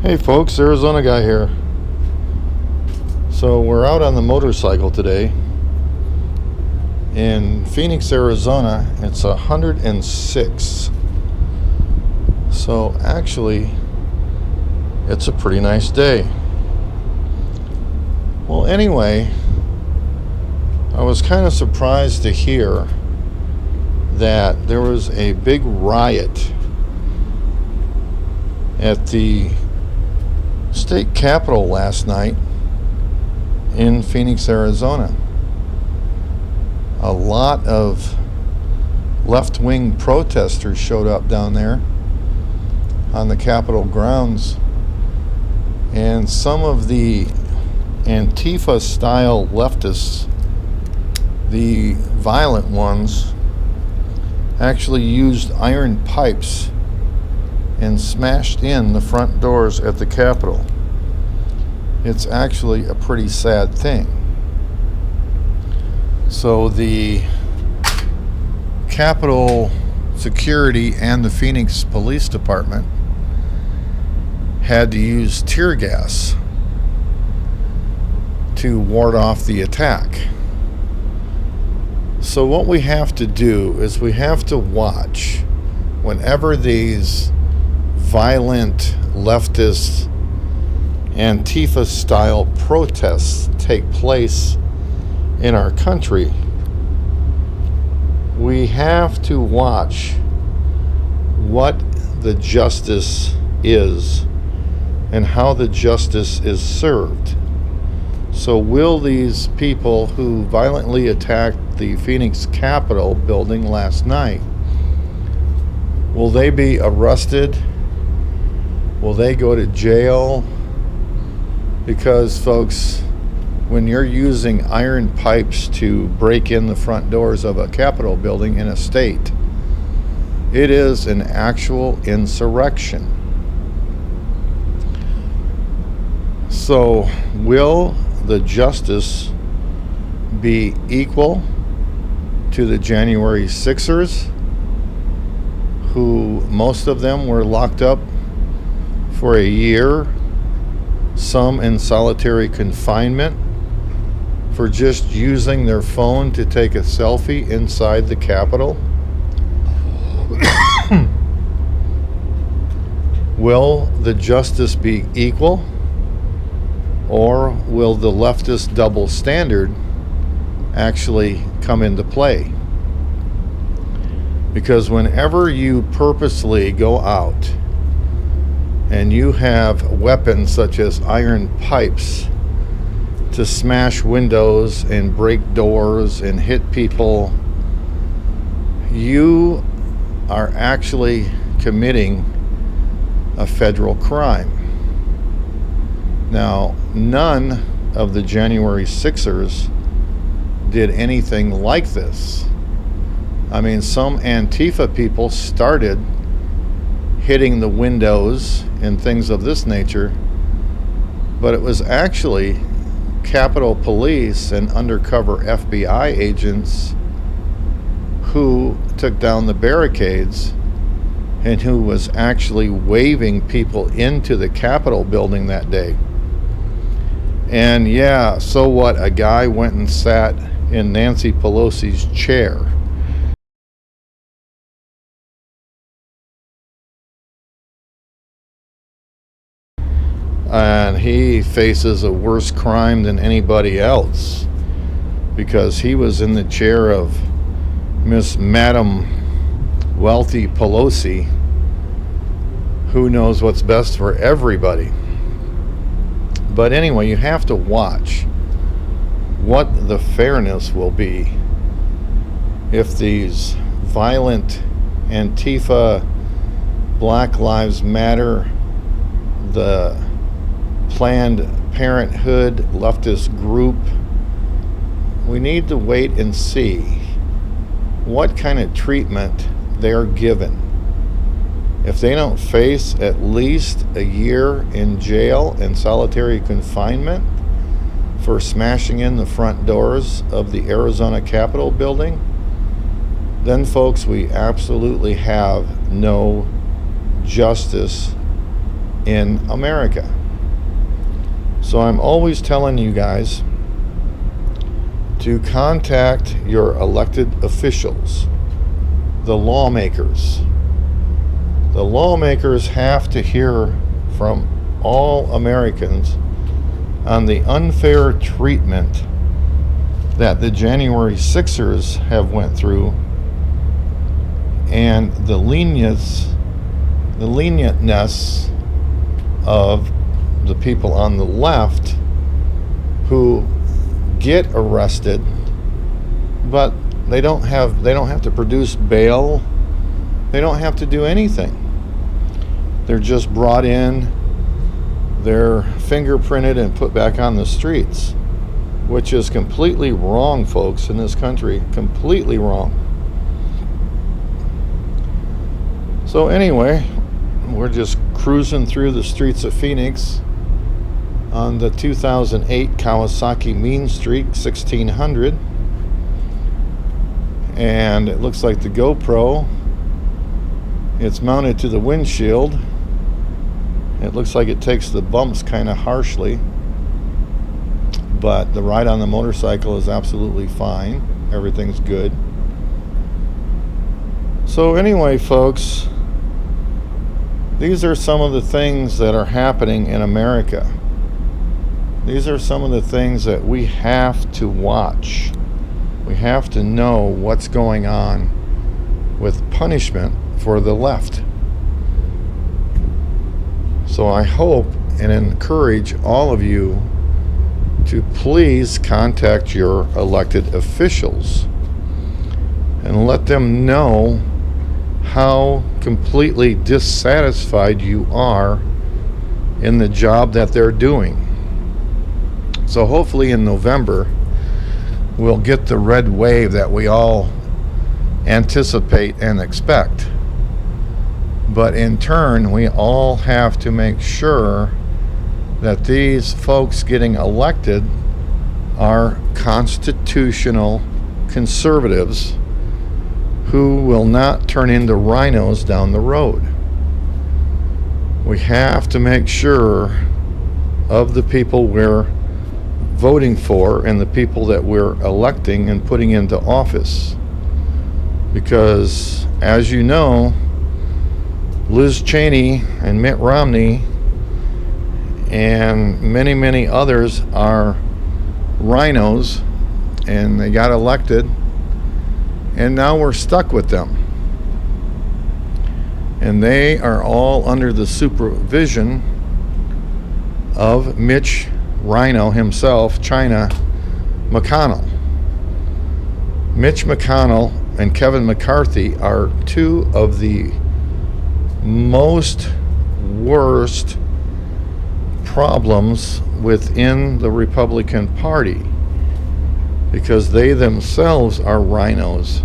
Hey folks, Arizona guy here. So we're out on the motorcycle today. In Phoenix, Arizona, it's 106. So actually, it's a pretty nice day. Well, anyway, I was kind of surprised to hear that there was a big riot at the state capitol last night in Phoenix, Arizona. A lot of left-wing protesters showed up down there on the Capitol grounds, and some of the Antifa-style leftists, the violent ones, actually used iron pipes and smashed in the front doors at the Capitol. It's actually a pretty sad thing. So the Capitol security and the Phoenix Police Department had to use tear gas to ward off the attack. So what we have to do is we have to watch whenever these violent leftist Antifa-style protests take place in our country. We have to watch what the justice is and how the justice is served. So will these people who violently attacked the Phoenix Capitol building last night, will they be arrested? Will they go to jail? Because, folks, when you're using iron pipes to break in the front doors of a Capitol building in a state, it is an actual insurrection. So, will the justice be equal to the January 6ers, who most of them were locked up for a year, some in solitary confinement for just using their phone to take a selfie inside the Capitol? Will the justice be equal, or will the leftist double standard actually come into play? Because whenever you purposely go out and you have weapons such as iron pipes to smash windows and break doors and hit people, you are actually committing a federal crime. Now, none of the January 6ers did anything like this. I mean, some Antifa people started hitting the windows and things of this nature, but it was actually Capitol Police and undercover FBI agents who took down the barricades and who was actually waving people into the Capitol building that day. And yeah, so what? A guy went and sat in Nancy Pelosi's chair. And he faces a worse crime than anybody else, because he was in the chair of Miss Madam Wealthy Pelosi, who knows what's best for everybody. But anyway, you have to watch what the fairness will be if these violent Antifa, Black Lives Matter, the Planned Parenthood leftist group, we need to wait and see what kind of treatment they're given. If they don't face at least a year in jail and solitary confinement for smashing in the front doors of the Arizona Capitol building, then folks, we absolutely have no justice in America. So I'm always telling you guys to contact your elected officials, the lawmakers. The lawmakers have to hear from all Americans on the unfair treatment that the January 6ers have went through, and the lenientness of the people on the left who get arrested, but they don't have to produce bail. They don't have to do anything. They're just brought in, they're fingerprinted and put back on the streets, which is completely wrong, folks, in this country. Completely wrong. So anyway, we're just cruising through the streets of Phoenix on the 2008 Kawasaki Mean Streak 1600, and it looks like the GoPro, it's mounted to the windshield. It looks like it takes the bumps kind of harshly, but the ride on the motorcycle is absolutely fine. Everything's good. So anyway, folks, these are some of the things that are happening in America. These are some of the things that we have to watch. We have to know what's going on with punishment for the left. So I hope and encourage all of you to please contact your elected officials and let them know how completely dissatisfied you are in the job that they're doing. So hopefully in November, we'll get the red wave that we all anticipate and expect. But in turn, we all have to make sure that these folks getting elected are constitutional conservatives who will not turn into rhinos down the road. We have to make sure of the people we're voting for and the people that we're electing and putting into office. Because, as you know, Liz Cheney and Mitt Romney and many, many others are rhinos, and they got elected, and now we're stuck with them. And they are all under the supervision of Mitch Rhino himself, China McConnell. Mitch McConnell and Kevin McCarthy are two of the most worst problems within the Republican Party, because they themselves are rhinos.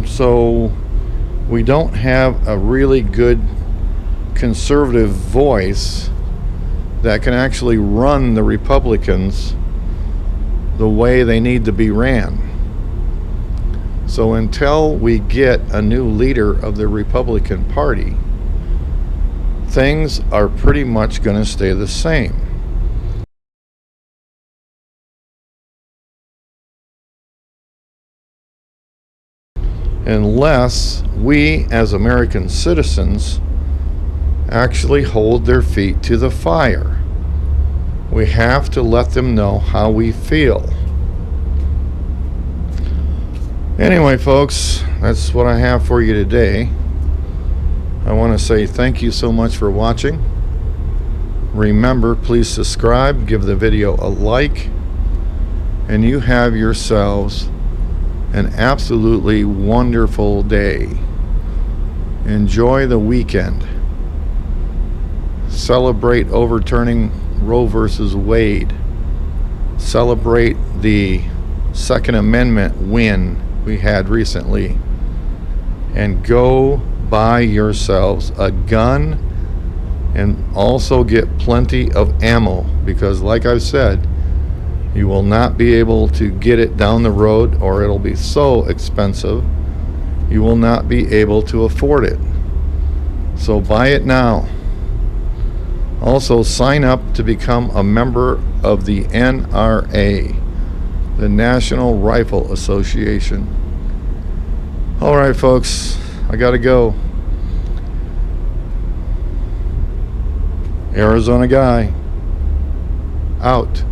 So we don't have a really good conservative voice that can actually run the Republicans the way they need to be ran. So until we get a new leader of the Republican Party, things are pretty much going to stay the same. Unless we as American citizens actually hold their feet to the fire. We have to let them know how we feel. Anyway, folks, that's what I have for you today. I want to say thank you so much for watching. Remember, please subscribe, give the video a like, and you have yourselves an absolutely wonderful day. Enjoy the weekend. Celebrate overturning Roe versus Wade. Celebrate the Second Amendment win we had recently. And go buy yourselves a gun and also get plenty of ammo, because like I've said, you will not be able to get it down the road, or it'll be so expensive you will not be able to afford it. So buy it now. Also, sign up to become a member of the NRA, the National Rifle Association. All right, folks, I gotta go. Arizona Guy, out.